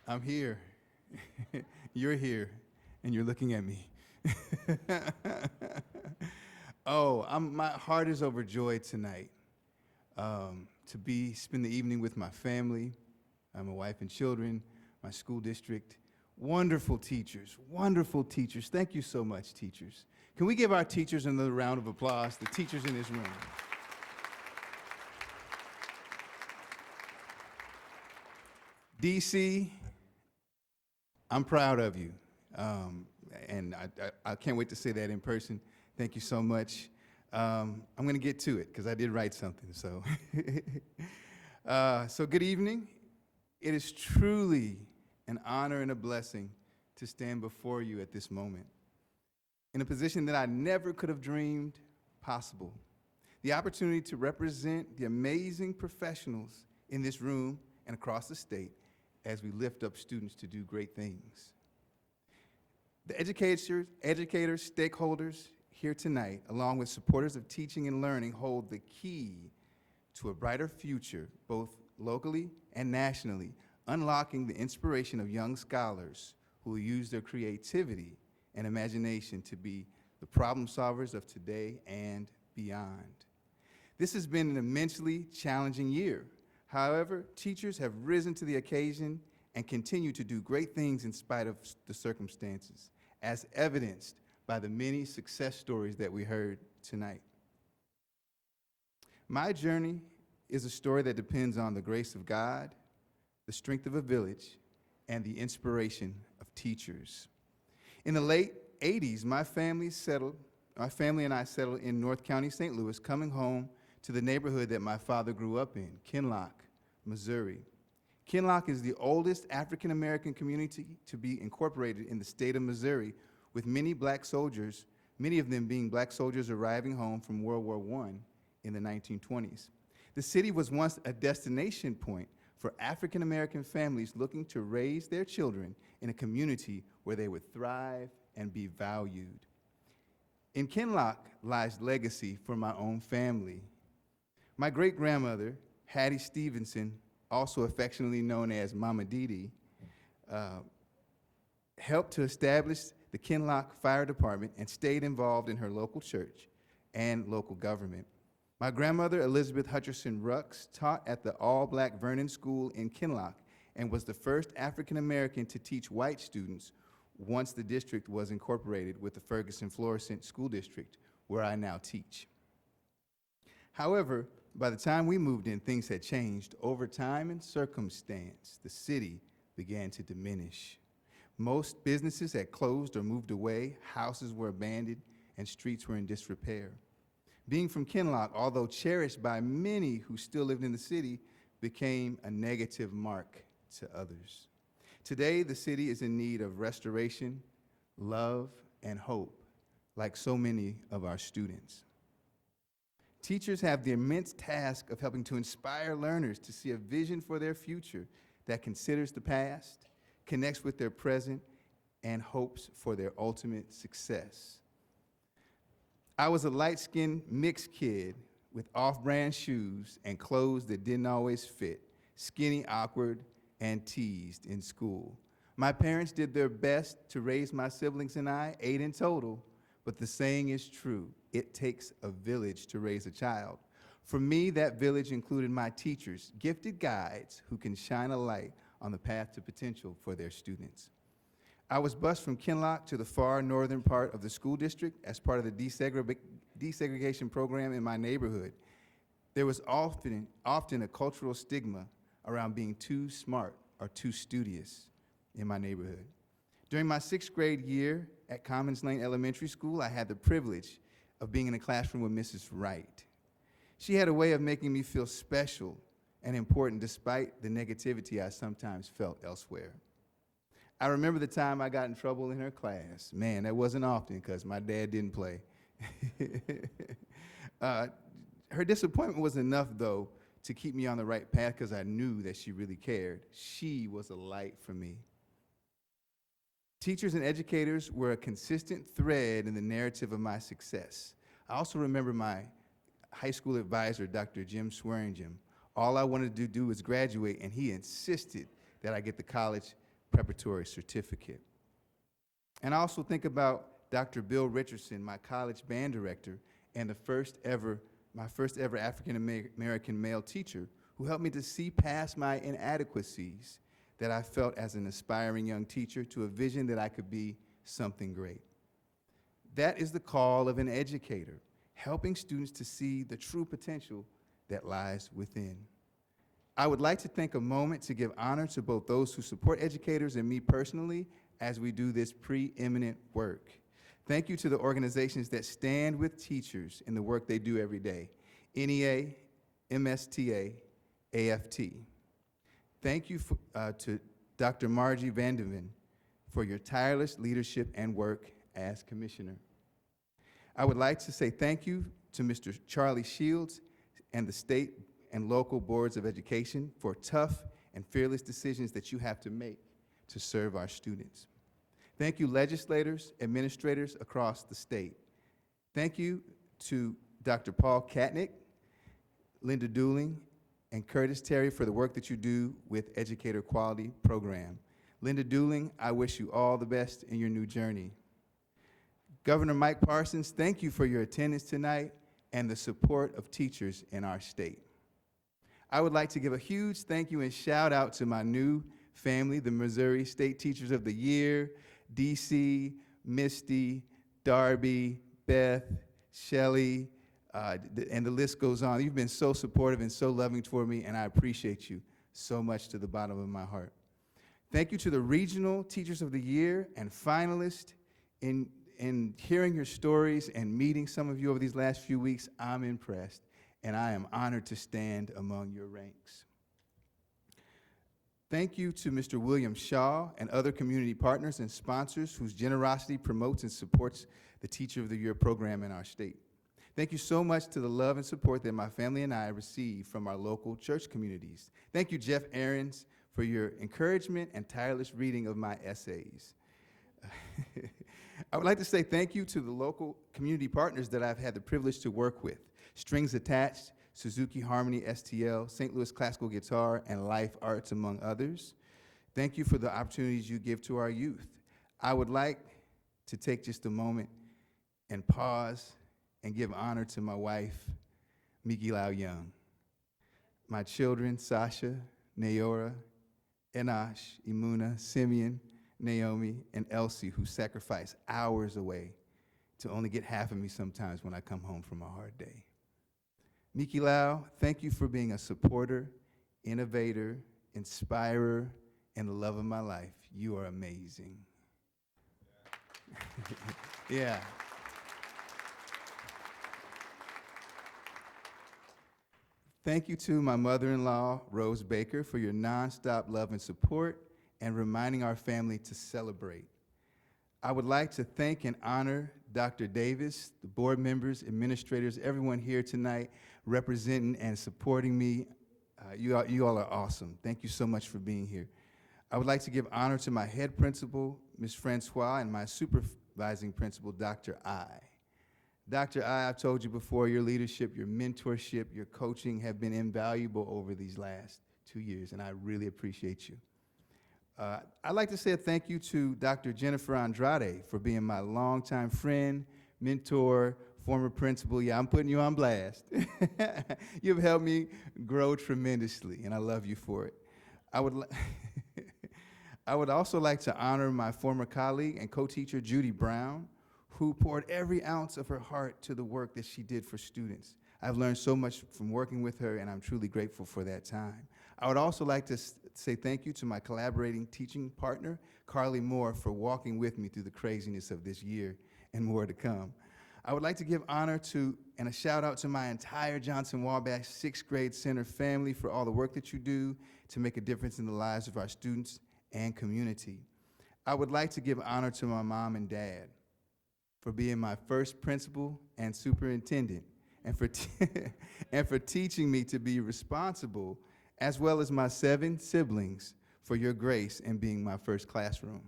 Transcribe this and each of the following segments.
I'm here. You're here, and you're looking at me. My heart is overjoyed tonight to spend the evening with my family, my wife and children, my school district. Wonderful teachers, wonderful teachers. Thank you so much, teachers. Can we give our teachers another round of applause, the teachers in this room? DC, I'm proud of you. And I can't wait to say that in person. Thank you so much. I'm going to get to it because I did write something. So, so good evening. It is truly an honor and a blessing to stand before you at this moment in a position that I never could have dreamed possible. The opportunity to represent the amazing professionals in this room and across the state as we lift up students to do great things. The educators, stakeholders here tonight, along with supporters of teaching and learning, hold the key to a brighter future, both locally and nationally, unlocking the inspiration of young scholars who will use their creativity and imagination to be the problem solvers of today and beyond. This has been an immensely challenging year. However, teachers have risen to the occasion and continue to do great things in spite of the circumstances, as evidenced by the many success stories that we heard tonight. My journey is a story that depends on the grace of God, the strength of a village, and the inspiration of teachers. In the late 80s, my family and I settled in North County, St. Louis, coming home to the neighborhood that my father grew up in, Kinloch, Missouri. Kinloch is the oldest African-American community to be incorporated in the state of Missouri, with many black soldiers, many of them being black soldiers arriving home from World War I in the 1920s. The city was once a destination point for African-American families looking to raise their children in a community where they would thrive and be valued. In Kinloch lies legacy for my own family. My great-grandmother, Hattie Stevenson, also affectionately known as Mama Dee, helped to establish the Kinloch Fire Department and stayed involved in her local church and local government. My grandmother, Elizabeth Hutcherson Rux, taught at the all-black Vernon School in Kinloch and was the first African-American to teach white students once the district was incorporated with the Ferguson-Florissant School District, where I now teach. However, by the time we moved in, things had changed. Over time and circumstance, the city began to diminish. Most businesses had closed or moved away, houses were abandoned, and streets were in disrepair. Being from Kinloch, although cherished by many who still lived in the city, became a negative mark to others. Today, the city is in need of restoration, love, and hope, like so many of our students. Teachers have the immense task of helping to inspire learners to see a vision for their future that considers the past, connects with their present, and hopes for their ultimate success. I was a light-skinned mixed kid with off-brand shoes and clothes that didn't always fit, skinny, awkward, and teased in school. My parents did their best to raise my siblings and I, 8 in total, but the saying is true: it takes a village to raise a child. For me, that village included my teachers, gifted guides who can shine a light on the path to potential for their students. I was bused from Kinloch to the far northern part of the school district as part of the desegregation program in my neighborhood. There was often a cultural stigma around being too smart or too studious in my neighborhood. During my 6th grade year at Commons Lane Elementary School, I had the privilege of being in a classroom with Mrs. Wright. She had a way of making me feel special and important despite the negativity I sometimes felt elsewhere. I remember the time I got in trouble in her class. Man, that wasn't often because my dad didn't play. Her disappointment was enough, though, to keep me on the right path because I knew that she really cared. She was a light for me. Teachers and educators were a consistent thread in the narrative of my success. I also remember my high school advisor, Dr. Jim Swearingen, All I wanted to do was graduate, and he insisted that I get the college preparatory certificate. And I also think about Dr. Bill Richardson, my college band director, and my first ever African American male teacher, who helped me to see past my inadequacies that I felt as an aspiring young teacher to a vision that I could be something great. That is the call of an educator, helping students to see the true potential that lies within. I would like to take a moment to give honor to both those who support educators and me personally as we do this preeminent work. Thank you to the organizations that stand with teachers in the work they do every day: NEA, MSTA, AFT. Thank you to Dr. Margie Vanderven for your tireless leadership and work as commissioner. I would like to say thank you to Mr. Charlie Shields and the state and local boards of education for tough and fearless decisions that you have to make to serve our students. Thank you, legislators, administrators across the state. Thank you to Dr. Paul Katnick, Linda Dooling, and Curtis Terry for the work that you do with Educator Quality Program. Linda Dooling, I wish you all the best in your new journey. Governor Mike Parsons, thank you for your attendance tonight and the support of teachers in our state. I would like to give a huge thank you and shout out to my new family, the Missouri State Teachers of the Year, DC, Misty, Darby, Beth, Shelley, and the list goes on. You've been so supportive and so loving toward me, and I appreciate you so much to the bottom of my heart. Thank you to the Regional Teachers of the Year and finalists. In hearing your stories and meeting some of you over these last few weeks, I'm impressed, and I am honored to stand among your ranks. Thank you to Mr. William Shaw and other community partners and sponsors whose generosity promotes and supports the Teacher of the Year program in our state. Thank you so much to the love and support that my family and I receive from our local church communities. Thank you, Jeff Aarons, for your encouragement and tireless reading of my essays. I would like to say thank you to the local community partners that I've had the privilege to work with: Strings Attached, Suzuki Harmony STL, St. Louis Classical Guitar, and Life Arts, among others. Thank you for the opportunities you give to our youth. I would like to take just a moment and pause and give honor to my wife, Miki Lau Young, my children, Sasha, Naora, Enosh, Imuna, Simeon, Naomi, and Elsie, who sacrifice hours away to only get half of me sometimes when I come home from a hard day. Miki Lau, thank you for being a supporter, innovator, inspirer, and the love of my life. You are amazing. Yeah. Thank you to my mother-in-law, Rose Baker, for your nonstop love and support and reminding our family to celebrate. I would like to thank and honor Dr. Davis, the board members, administrators, everyone here tonight representing and supporting me. You all are awesome. Thank you so much for being here. I would like to give honor to my head principal, Ms. Francois, and my supervising principal, Dr. I. Dr. I, I've told you before, your leadership, your mentorship, your coaching have been invaluable over these last 2 years, and I really appreciate you. I'd like to say a thank you to Dr. Jennifer Andrade for being my longtime friend, mentor, former principal. Yeah, I'm putting you on blast. You've helped me grow tremendously, and I love you for it. I would also like to honor my former colleague and co-teacher, Judy Brown, who poured every ounce of her heart to the work that she did for students. I've learned so much from working with her, and I'm truly grateful for that time. I would also like to say thank you to my collaborating teaching partner, Carly Moore, for walking with me through the craziness of this year and more to come. I would like to give honor to and a shout out to my entire Johnson-Wabash 6th grade center family for all the work that you do to make a difference in the lives of our students and community. I would like to give honor to my mom and dad for being my first principal and superintendent, and for teaching me to be responsible, as well as my 7 siblings for your grace in being my first classroom.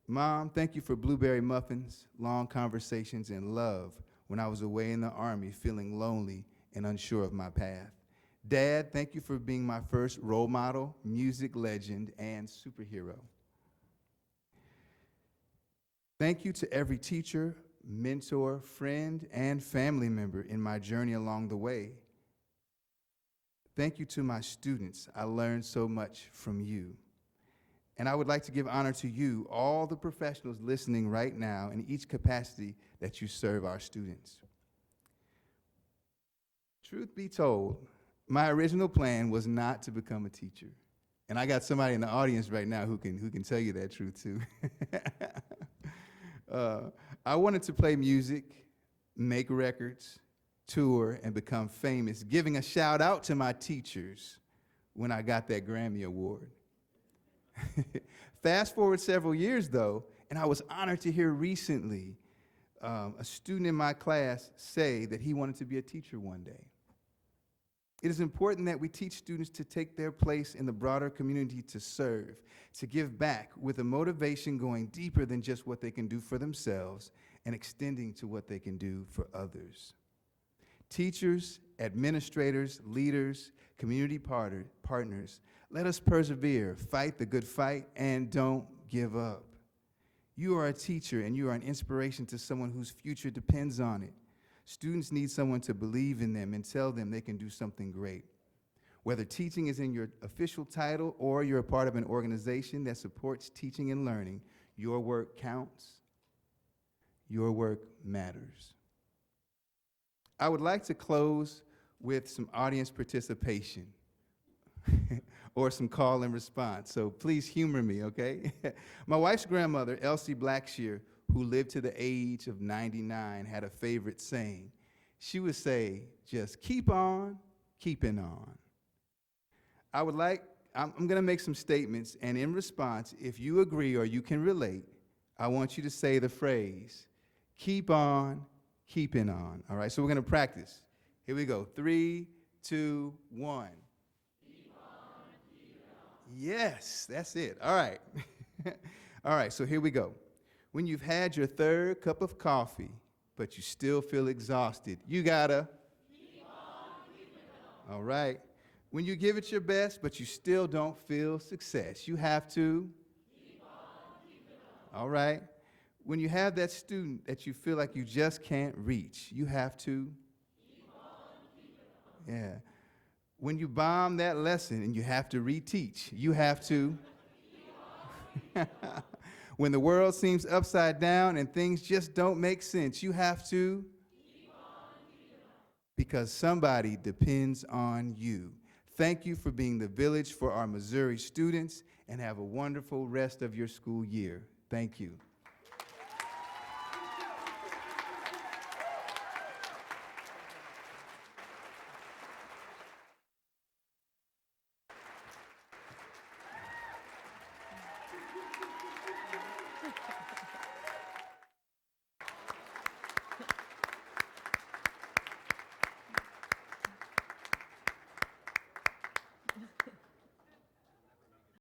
Mom, thank you for blueberry muffins, long conversations, and love when I was away in the Army feeling lonely and unsure of my path. Dad, thank you for being my first role model, music legend, and superhero. Thank you to every teacher, mentor, friend, and family member in my journey along the way. Thank you to my students. I learned so much from you. And I would like to give honor to you, all the professionals listening right now in each capacity that you serve our students. Truth be told, my original plan was not to become a teacher. And I got somebody in the audience right now who can tell you that truth too. I wanted to play music, make records, tour, and become famous, giving a shout out to my teachers when I got that Grammy Award. Fast forward several years though, and I was honored to hear recently a student in my class say that he wanted to be a teacher one day. It is important that we teach students to take their place in the broader community, to serve, to give back, with a motivation going deeper than just what they can do for themselves and extending to what they can do for others. Teachers, administrators, leaders, community partners, let us persevere, fight the good fight, and don't give up. You are a teacher, and you are an inspiration to someone whose future depends on it. Students need someone to believe in them and tell them they can do something great. Whether teaching is in your official title or you're a part of an organization that supports teaching and learning, your work counts. Your work matters. I would like to close with some audience participation or some call and response. So please humor me, okay? My wife's grandmother, Elsie Blackshear, who lived to the age of 99, had a favorite saying. She would say, just keep on keeping on. I'm gonna make some statements, and in response, if you agree or you can relate, I want you to say the phrase, keep on keeping on. All right, so we're gonna practice. Here we go, 3, 2, 1. Keep on keeping on. Yes, that's it, all right. All right, so here we go. When you've had your third cup of coffee, but you still feel exhausted, you gotta keep on keeping on. All right. When you give it your best, but you still don't feel success, you have to keep on keeping on. All right. When you have that student that you feel like you just can't reach, you have to keep on keeping on. Yeah. When you bomb that lesson and you have to reteach, you have to keep on keeping on. When the world seems upside down and things just don't make sense, you have to keep on keeping on. Because somebody depends on you. Thank you for being the village for our Missouri students, and have a wonderful rest of your school year. Thank you.